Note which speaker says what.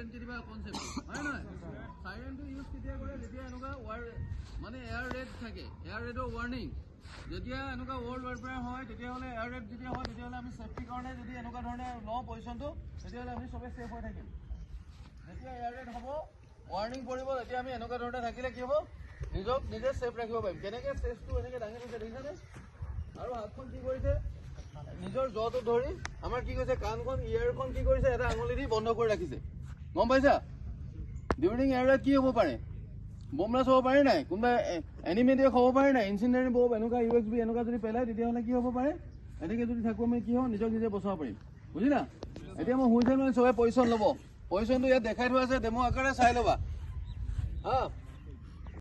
Speaker 1: সাইৰেন কেতিয়াবা কনচেপ্ট হয় নহয় সাইৰেনটো ইউজ কেতিয়া কৰে যেতিয়া এনেকুৱা মানে এয়াৰ ৰেড থাকে এয়াৰ ৰেডৰ ৱাৰ্নিং যেতিয়া এনেকুৱা ৱৰ্ল্ড ৱাৰফেয়াৰ হয় তেতিয়াহ'লে এয়াৰ ৰেড যেতিয়া হয় তেতিয়াহ'লে আমি ছেফটিৰ কাৰণে যদি এনেকুৱা ধৰণে লওঁ পজিশ্যনটো তেতিয়াহ'লে আমি চবেই ছেফ হৈ থাকিম যেতিয়া এয়াৰ ৰেড হ'ব ৱাৰ্নিং পৰিব তেতিয়া আমি এনেকুৱা ধৰণে থাকিলে কি হ'ব নিজক নিজে ছেফ ৰাখিব পাৰিম কেনেকৈ ষ্টেজটো এনেকৈ দাঙি থৈছে দেখিছানে আৰু হাতখন কি কৰিছে নিজৰ জটো ধৰি আমাৰ কি কৈছে কাণখন ইয়েৰখন কি কৰিছে এটা আঙুলি দি বন্ধ কৰি ৰাখিছে গম পাইছা ডিউৰিং এয়াৰ ৰেড কি হ'ব পাৰে বমব্লাষ্ট হ'ব পাৰে নাই কোনোবা এনিমেটিক হ'ব পাৰে নাই ইনচিনেৰি বম এনেকুৱা USB এনেকুৱা যদি পেলায় তেতিয়াহ'লে কি হ'ব পাৰে এনেকৈ যদি থাকোঁ আমি কি হ'ব নিজক নিজে বচাব পাৰিম বুজিলা এতিয়া মই শুনিছোঁ মানে চবে পজিশ্যন ল'ব পজিশ্যনটো ইয়াত দেখাই থোৱা আছে ডেমো আকাৰে চাই ল'বা হা